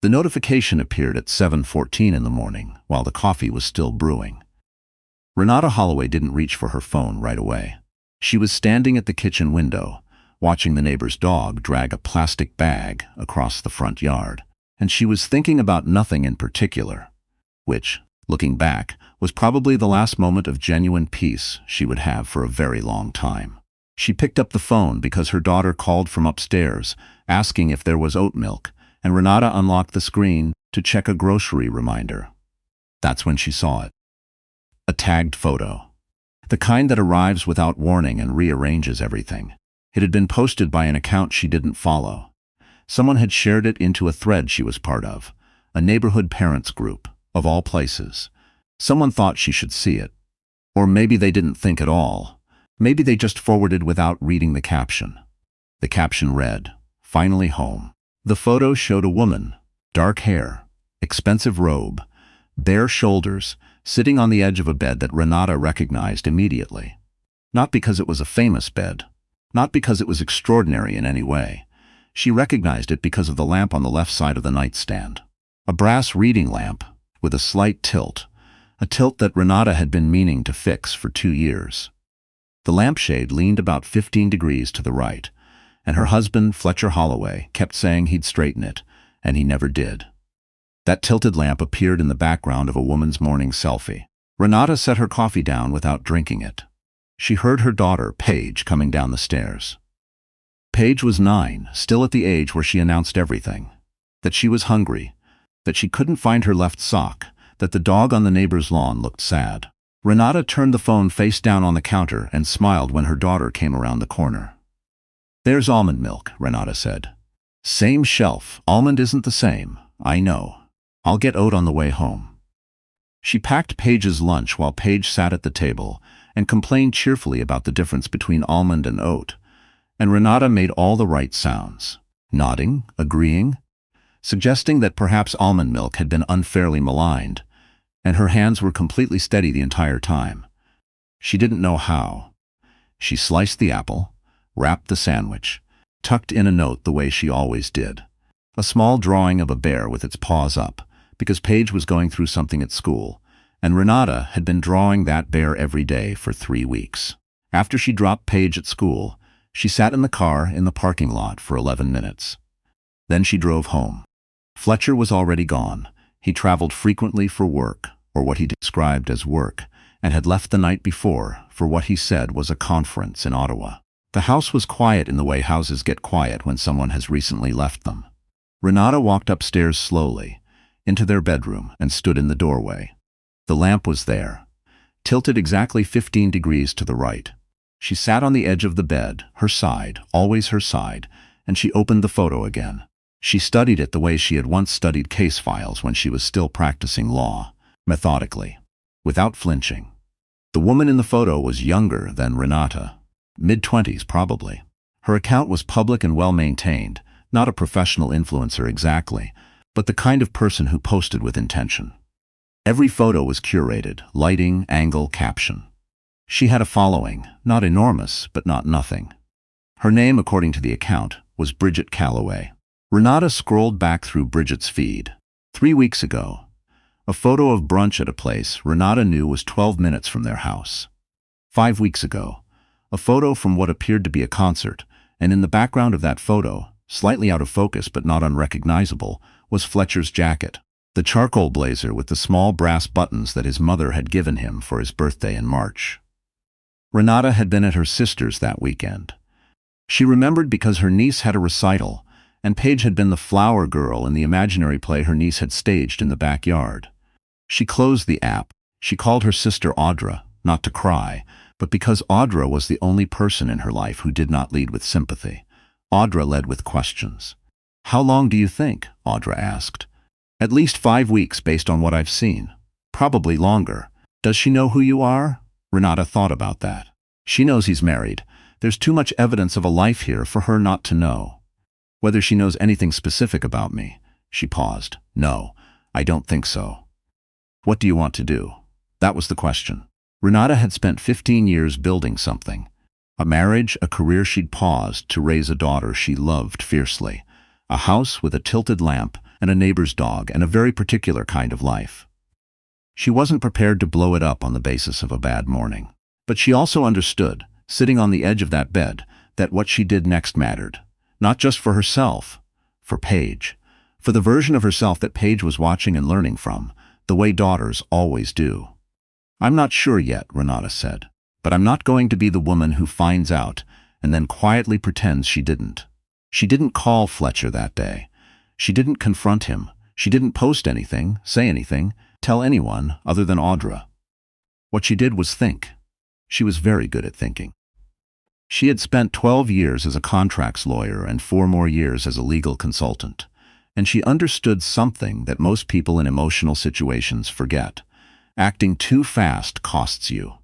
The notification appeared at 7:14 in the morning, while the coffee was still brewing. Renata Holloway didn't reach for her phone right away. She was standing at the kitchen window, watching the neighbor's dog drag a plastic bag across the front yard, and she was thinking about nothing in particular, which, looking back, was probably the last moment of genuine peace she would have for a very long time. She picked up the phone because her daughter called from upstairs, asking if there was oat milk, and Renata unlocked the screen to check a grocery reminder. That's when she saw it. A tagged photo. The kind that arrives without warning and rearranges everything. It had been posted by an account she didn't follow. Someone had shared it into a thread she was part of, a neighborhood parents group, of all places. Someone thought she should see it. Or maybe they didn't think at all. Maybe they just forwarded without reading the caption. The caption read, "Finally home." The photo showed a woman, dark hair, expensive robe, bare shoulders, sitting on the edge of a bed that Renata recognized immediately. Not because it was a famous bed, not because it was extraordinary in any way. She recognized it because of the lamp on the left side of the nightstand. A brass reading lamp with a slight tilt, a tilt that Renata had been meaning to fix for 2 years. The lampshade leaned about 15 degrees to the right, and her husband, Fletcher Holloway, kept saying he'd straighten it, and he never did. That tilted lamp appeared in the background of a woman's morning selfie. Renata set her coffee down without drinking it. She heard her daughter, Paige, coming down the stairs. Paige was 9, still at the age where she announced everything. That she was hungry, that she couldn't find her left sock, that the dog on the neighbor's lawn looked sad. Renata turned the phone face down on the counter and smiled when her daughter came around the corner. "There's almond milk," Renata said. "Same shelf. Almond isn't the same. I know. I'll get oat on the way home." She packed Paige's lunch while Paige sat at the table and complained cheerfully about the difference between almond and oat, and Renata made all the right sounds, nodding, agreeing, suggesting that perhaps almond milk had been unfairly maligned, and her hands were completely steady the entire time. She didn't know how. She sliced the apple, wrapped the sandwich, tucked in a note the way she always did. A small drawing of a bear with its paws up, because Paige was going through something at school, and Renata had been drawing that bear every day for 3 weeks. After she dropped Paige at school, she sat in the car in the parking lot for 11 minutes. Then she drove home. Fletcher was already gone. He traveled frequently for work, or what he described as work, and had left the night before for what he said was a conference in Ottawa. The house was quiet in the way houses get quiet when someone has recently left them. Renata walked upstairs slowly, into their bedroom, and stood in the doorway. The lamp was there, tilted exactly 15 degrees to the right. She sat on the edge of the bed, her side, always her side, and she opened the photo again. She studied it the way she had once studied case files when she was still practicing law, methodically, without flinching. The woman in the photo was younger than Renata, mid-20s probably. Her account was public and well-maintained, not a professional influencer exactly, but the kind of person who posted with intention. Every photo was curated, lighting, angle, caption. She had a following, not enormous, but not nothing. Her name, according to the account, was Bridget Calloway. Renata scrolled back through Bridget's feed. 3 weeks ago, a photo of brunch at a place Renata knew was 12 minutes from their house. 5 weeks ago, a photo from what appeared to be a concert, and in the background of that photo, slightly out of focus but not unrecognizable, was Fletcher's jacket, the charcoal blazer with the small brass buttons that his mother had given him for his birthday in March. Renata had been at her sister's that weekend. She remembered because her niece had a recital, and Paige had been the flower girl in the imaginary play her niece had staged in the backyard. She closed the app. She called her sister Audra, not to cry, but because Audra was the only person in her life who did not lead with sympathy. Audra led with questions. "How long do you think?" Audra asked. "At least 5 weeks based on what I've seen. Probably longer. Does she know who you are?" Renata thought about that. "She knows he's married. There's too much evidence of a life here for her not to know. Whether she knows anything specific about me." She paused. "No, I don't think so." "What do you want to do?" That was the question. Renata had spent 15 years building something. A marriage, a career she'd paused to raise a daughter she loved fiercely. A house with a tilted lamp and a neighbor's dog and a very particular kind of life. She wasn't prepared to blow it up on the basis of a bad morning. But she also understood, sitting on the edge of that bed, that what she did next mattered. Not just for herself, for Paige. For the version of herself that Paige was watching and learning from, the way daughters always do. "I'm not sure yet," Renata said, "but I'm not going to be the woman who finds out and then quietly pretends she didn't." She didn't call Fletcher that day. She didn't confront him. She didn't post anything, say anything, tell anyone other than Audra. What she did was think. She was very good at thinking. She had spent 12 years as a contracts lawyer and 4 more years as a legal consultant, and she understood something that most people in emotional situations forget. Acting too fast costs you.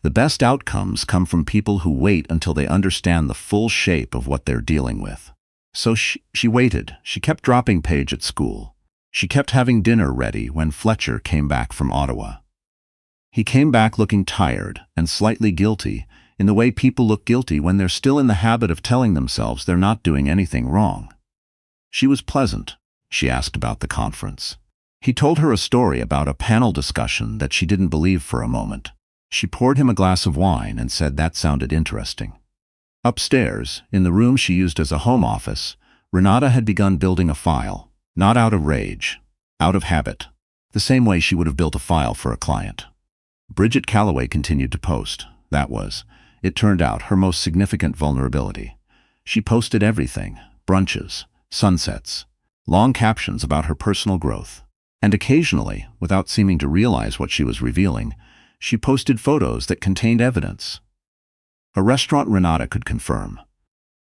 The best outcomes come from people who wait until they understand the full shape of what they're dealing with. So she waited. She kept dropping Paige at school. She kept having dinner ready when Fletcher came back from Ottawa. He came back looking tired and slightly guilty, in the way people look guilty when they're still in the habit of telling themselves they're not doing anything wrong. She was pleasant. She asked about the conference. He told her a story about a panel discussion that she didn't believe for a moment. She poured him a glass of wine and said that sounded interesting. Upstairs, in the room she used as a home office, Renata had begun building a file, not out of rage, out of habit, the same way she would have built a file for a client. Bridget Calloway continued to post. That was, it turned out, her most significant vulnerability. She posted everything: brunches, sunsets, long captions about her personal growth. And occasionally, without seeming to realize what she was revealing, she posted photos that contained evidence. A restaurant Renata could confirm.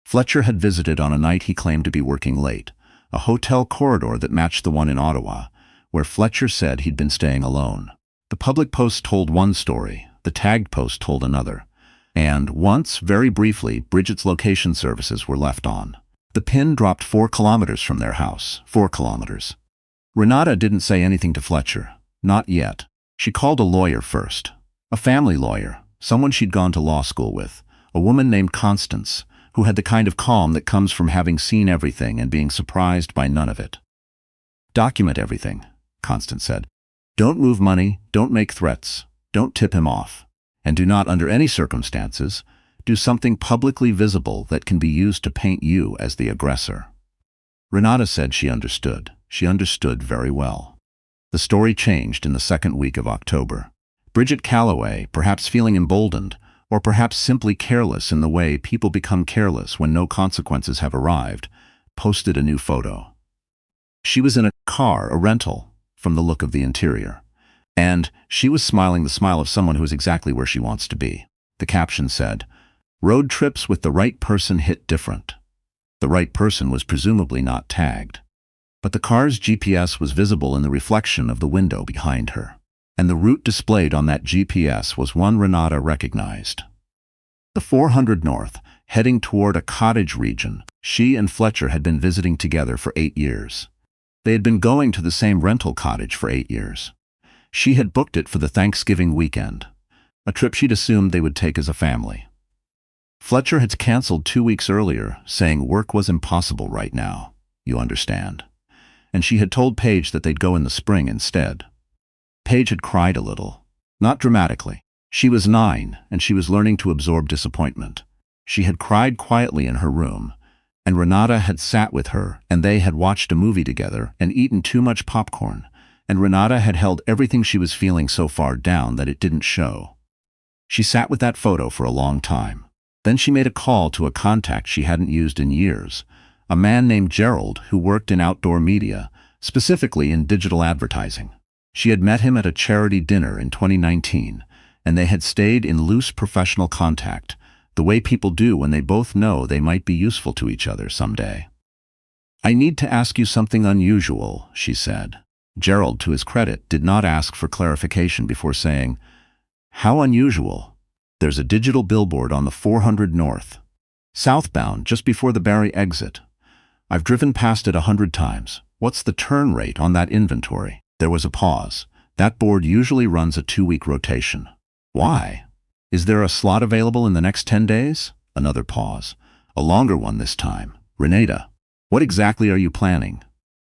Fletcher had visited on a night he claimed to be working late, a hotel corridor that matched the one in Ottawa, where Fletcher said he'd been staying alone. The public post told one story, the tagged post told another, and once, very briefly, Bridget's location services were left on. The pin dropped 4 kilometers from their house, 4 kilometers. Renata didn't say anything to Fletcher, not yet. She called a lawyer first, a family lawyer, someone she'd gone to law school with, a woman named Constance, who had the kind of calm that comes from having seen everything and being surprised by none of it. "Document everything," Constance said. "Don't move money, don't make threats, don't tip him off, and do not, under any circumstances, do something publicly visible that can be used to paint you as the aggressor." Renata said she understood. She understood very well. The story changed in the second week of October. Bridget Calloway, perhaps feeling emboldened, or perhaps simply careless in the way people become careless when no consequences have arrived, posted a new photo. She was in a car, a rental, from the look of the interior. And she was smiling the smile of someone who is exactly where she wants to be. The caption said, "Road trips with the right person hit different." The right person was presumably not tagged. But the car's GPS was visible in the reflection of the window behind her. And the route displayed on that GPS was one Renata recognized. The 400 North, heading toward a cottage region she and Fletcher had been visiting together for 8 years. They had been going to the same rental cottage for 8 years. She had booked it for the Thanksgiving weekend, a trip she'd assumed they would take as a family. Fletcher had canceled 2 weeks earlier, saying work was impossible right now, you understand. And she had told Paige that they'd go in the spring instead. Paige had cried a little, not dramatically. She was 9, and she was learning to absorb disappointment. She had cried quietly in her room, and Renata had sat with her, and they had watched a movie together and eaten too much popcorn, and Renata had held everything she was feeling so far down that it didn't show. She sat with that photo for a long time. Then she made a call to a contact she hadn't used in years, a man named Gerald who worked in outdoor media, specifically in digital advertising. She had met him at a charity dinner in 2019, and they had stayed in loose professional contact, the way people do when they both know they might be useful to each other someday. "I need to ask you something unusual," she said. Gerald, to his credit, did not ask for clarification before saying, "How unusual?" "There's a digital billboard on the 400 North, southbound, just before the Barrie exit. I've driven past it 100 times. What's the turn rate on that inventory?" There was a pause. "That board usually runs a 2-week rotation." "Why? Is there a slot available in the next 10 days?" Another pause. "A longer one this time." "Renata, What exactly are you planning?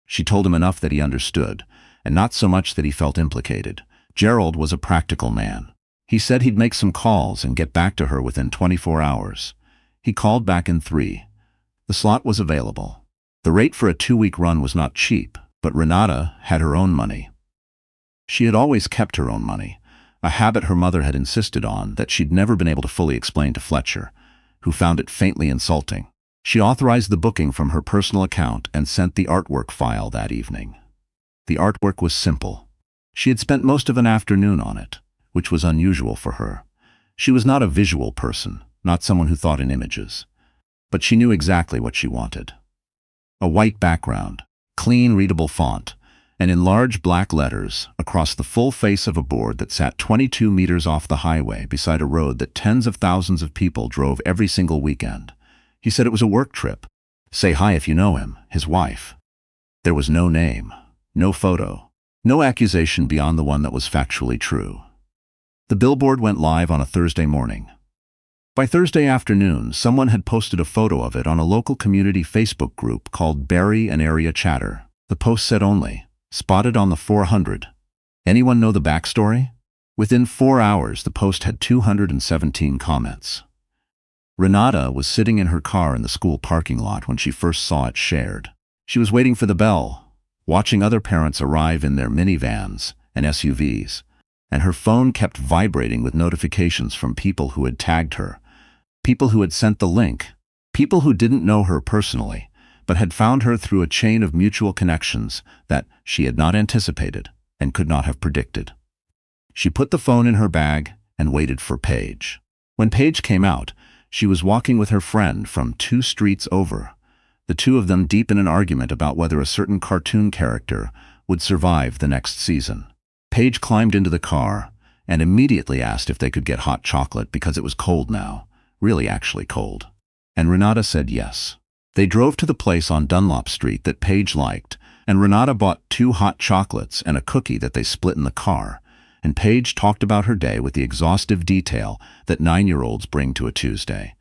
She told him enough that he understood, and not so much that he felt implicated. Gerald was a practical man. He said he'd make some calls and get back to her within 24 hours. He called back in 3. The slot was available. The rate for a 2-week run was not cheap, but Renata had her own money. She had always kept her own money, a habit her mother had insisted on that she'd never been able to fully explain to Fletcher, who found it faintly insulting. She authorized the booking from her personal account and sent the artwork file that evening. The artwork was simple. She had spent most of an afternoon on it, which was unusual for her. She was not a visual person, not someone who thought in images. But she knew exactly what she wanted. A white background, clean readable font, and in large black letters across the full face of a board that sat 22 meters off the highway beside a road that tens of thousands of people drove every single weekend. He said it was a work trip. Say hi if you know him, his wife. There was no name, no photo, no accusation beyond the one that was factually true. The billboard went live on a Thursday morning. By Thursday afternoon, someone had posted a photo of it on a local community Facebook group called Barrie and Area Chatter. The post said only, "Spotted on the 400. Anyone know the backstory?" Within 4 hours, the post had 217 comments. Renata was sitting in her car in the school parking lot when she first saw it shared. She was waiting for the bell, watching other parents arrive in their minivans and SUVs, and her phone kept vibrating with notifications from people who had tagged her, people who had sent the link, people who didn't know her personally, but had found her through a chain of mutual connections that she had not anticipated and could not have predicted. She put the phone in her bag and waited for Paige. When Paige came out, she was walking with her friend from 2 streets over, the two of them deep in an argument about whether a certain cartoon character would survive the next season. Paige climbed into the car and immediately asked if they could get hot chocolate because it was cold now, really actually cold. And Renata said yes. They drove to the place on Dunlop Street that Paige liked, and Renata bought 2 hot chocolates and a cookie that they split in the car, and Paige talked about her day with the exhaustive detail that 9-year-olds bring to a Tuesday.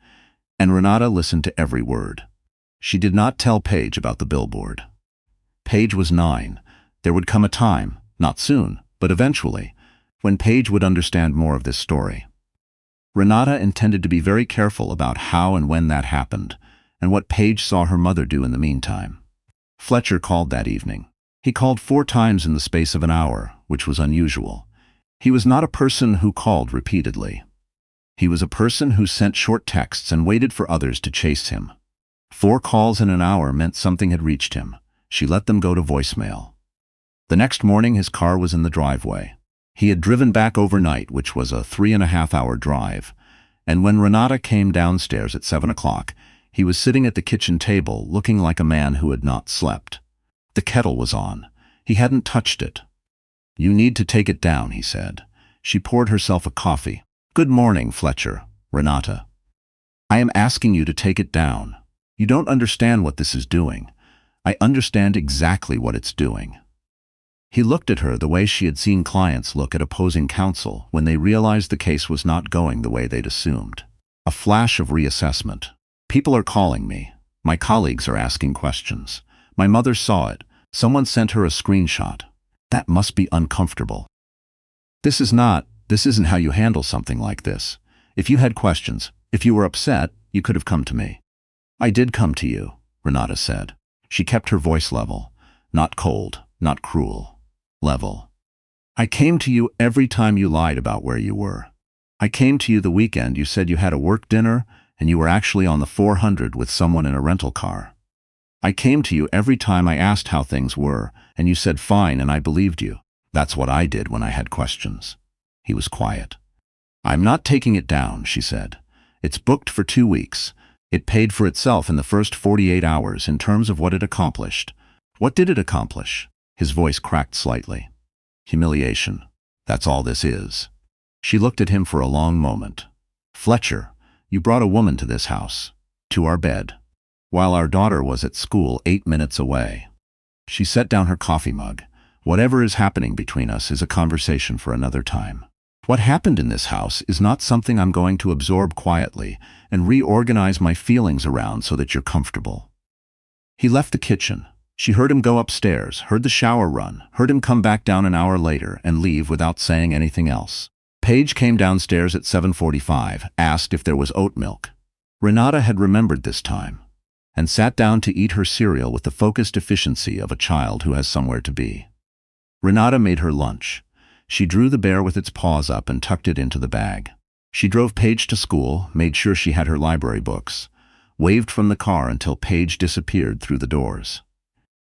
And Renata listened to every word. She did not tell Paige about the billboard. Paige was 9. There would come a time, not soon, but eventually, when Paige would understand more of this story. Renata intended to be very careful about how and when that happened, and what Paige saw her mother do in the meantime. Fletcher called that evening. He called 4 times in the space of an hour, which was unusual. He was not a person who called repeatedly. He was a person who sent short texts and waited for others to chase him. 4 calls in an hour meant something had reached him. She let them go to voicemail. The next morning his car was in the driveway. He had driven back overnight, which was a 3.5-hour drive, and when Renata came downstairs at 7 o'clock, he was sitting at the kitchen table looking like a man who had not slept. The kettle was on. He hadn't touched it. "You need to take it down," he said. She poured herself a coffee. "Good morning, Fletcher, Renata. I am asking you to take it down. You don't understand what this is doing. I understand exactly what it's doing." He looked at her the way she had seen clients look at opposing counsel when they realized the case was not going the way they'd assumed. A flash of reassessment. "People are calling me. My colleagues are asking questions. My mother saw it. Someone sent her a screenshot. That must be uncomfortable. This isn't how you handle something like this. If you had questions, if you were upset, you could have come to me." "I did come to you," Renata said. She kept her voice level, not cold, not cruel, level. "I came to you every time you lied about where you were. I came to you the weekend you said you had a work dinner and you were actually on the 400 with someone in a rental car. I came to you every time I asked how things were, and you said fine, and I believed you. That's what I did when I had questions." He was quiet. "I'm not taking it down," she said. "It's booked for 2 weeks. It paid for itself in the first 48 hours in terms of what it accomplished." "What did it accomplish?" His voice cracked slightly. "Humiliation. That's all this is." She looked at him for a long moment. "Fletcher, you brought a woman to this house, to our bed, while our daughter was at school 8 minutes away." She set down her coffee mug. "Whatever is happening between us is a conversation for another time. What happened in this house is not something I'm going to absorb quietly and reorganize my feelings around so that you're comfortable." He left the kitchen. She heard him go upstairs, heard the shower run, heard him come back down an hour later and leave without saying anything else. Paige came downstairs at 7:45, asked if there was oat milk. Renata had remembered this time, and sat down to eat her cereal with the focused efficiency of a child who has somewhere to be. Renata made her lunch. She drew the bear with its paws up and tucked it into the bag. She drove Paige to school, made sure she had her library books, waved from the car until Paige disappeared through the doors.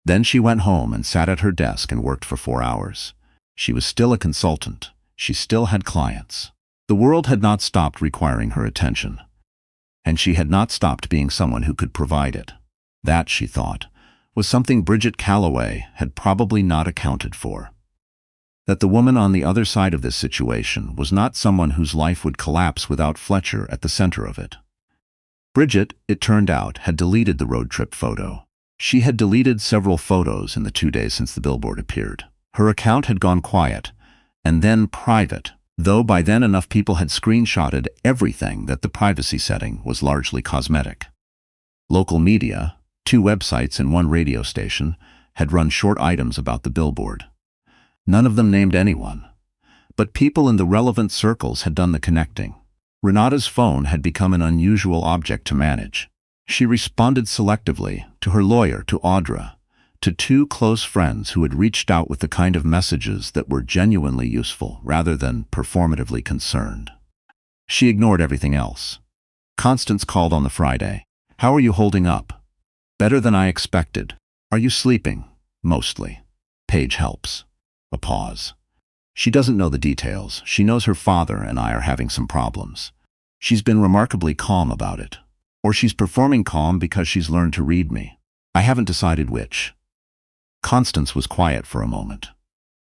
Then she went home and sat at her desk and worked for 4 hours. She was still a consultant. She still had clients. The world had not stopped requiring her attention, and she had not stopped being someone who could provide it. That, she thought, was something Bridget Calloway had probably not accounted for. That the woman on the other side of this situation was not someone whose life would collapse without Fletcher at the center of it. Bridget, it turned out, had deleted the road trip photo. She had deleted several photos in the 2 days since the billboard appeared. Her account had gone quiet, and then private, though by then enough people had screenshotted everything that the privacy setting was largely cosmetic. Local media, 2 websites and 1 radio station, had run short items about the billboard. None of them named anyone, but people in the relevant circles had done the connecting. Renata's phone had become an unusual object to manage. She responded selectively to her lawyer, to Audra, to 2 close friends who had reached out with the kind of messages that were genuinely useful rather than performatively concerned. She ignored everything else. Constance called on the Friday. "How are you holding up?" "Better than I expected." "Are you sleeping?" "Mostly." Paige helps. A pause. "She doesn't know the details. She knows her father and I are having some problems. She's been remarkably calm about it. Or she's performing calm because she's learned to read me. I haven't decided which." Constance was quiet for a moment.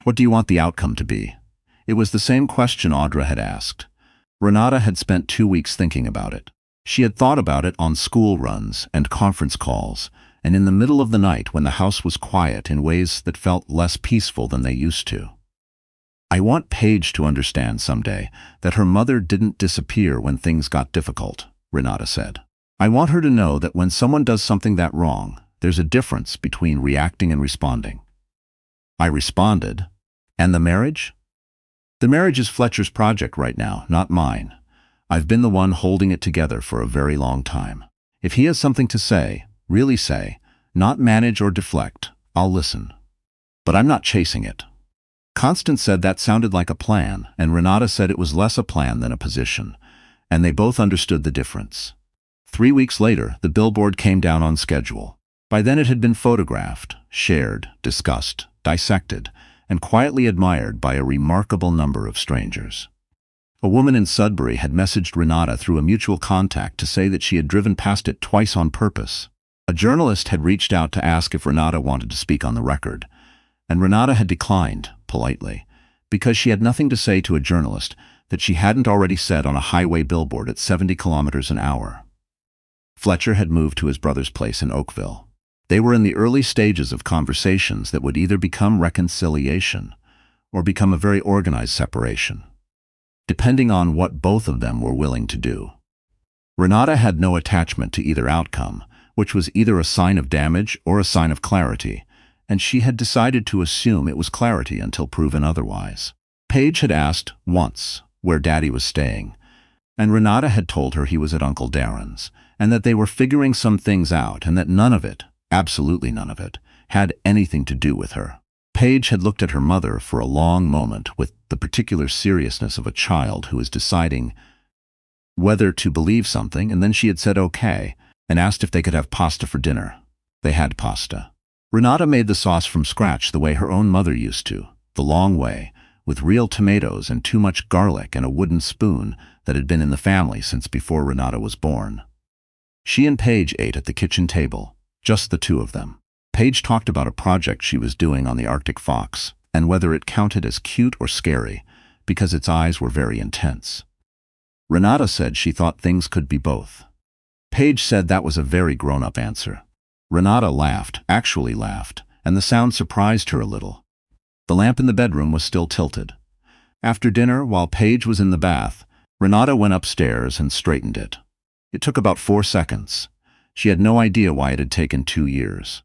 "What do you want the outcome to be?" It was the same question Audra had asked. Renata had spent 2 weeks thinking about it. She had thought about it on school runs and conference calls, and in the middle of the night when the house was quiet in ways that felt less peaceful than they used to. "I want Paige to understand someday that her mother didn't disappear when things got difficult," Renata said. "I want her to know that when someone does something that wrong, there's a difference between reacting and responding." I responded. "And the marriage?" "The marriage is Fletcher's project right now, not mine. I've been the one holding it together for a very long time. If he has something to say, really say, not manage or deflect, I'll listen. But I'm not chasing it." Constance said that sounded like a plan, and Renata said it was less a plan than a position, and they both understood the difference. 3 weeks later, the billboard came down on schedule. By then it had been photographed, shared, discussed, dissected, and quietly admired by a remarkable number of strangers. A woman in Sudbury had messaged Renata through a mutual contact to say that she had driven past it twice on purpose. A journalist had reached out to ask if Renata wanted to speak on the record, and Renata had declined, politely, because she had nothing to say to a journalist that she hadn't already said on a highway billboard at 70 kilometers an hour. Fletcher had moved to his brother's place in Oakville. They were in the early stages of conversations that would either become reconciliation or become a very organized separation, depending on what both of them were willing to do. Renata had no attachment to either outcome, which was either a sign of damage or a sign of clarity, and she had decided to assume it was clarity until proven otherwise. Paige had asked, once, where Daddy was staying, and Renata had told her he was at Uncle Darren's, and that they were figuring some things out, and that none of it, absolutely none of it, had anything to do with her. Paige had looked at her mother for a long moment with the particular seriousness of a child who is deciding whether to believe something, and then she had said okay, and asked if they could have pasta for dinner. They had pasta. Renata made the sauce from scratch the way her own mother used to, the long way, with real tomatoes and too much garlic and a wooden spoon that had been in the family since before Renata was born. She and Paige ate at the kitchen table, just the 2 of them. Paige talked about a project she was doing on the Arctic fox, and whether it counted as cute or scary, because its eyes were very intense. Renata said she thought things could be both. Paige said that was a very grown-up answer. Renata laughed, actually laughed, and the sound surprised her a little. The lamp in the bedroom was still tilted. After dinner, while Paige was in the bath, Renata went upstairs and straightened it. It took about 4 seconds. She had no idea why it had taken 2 years.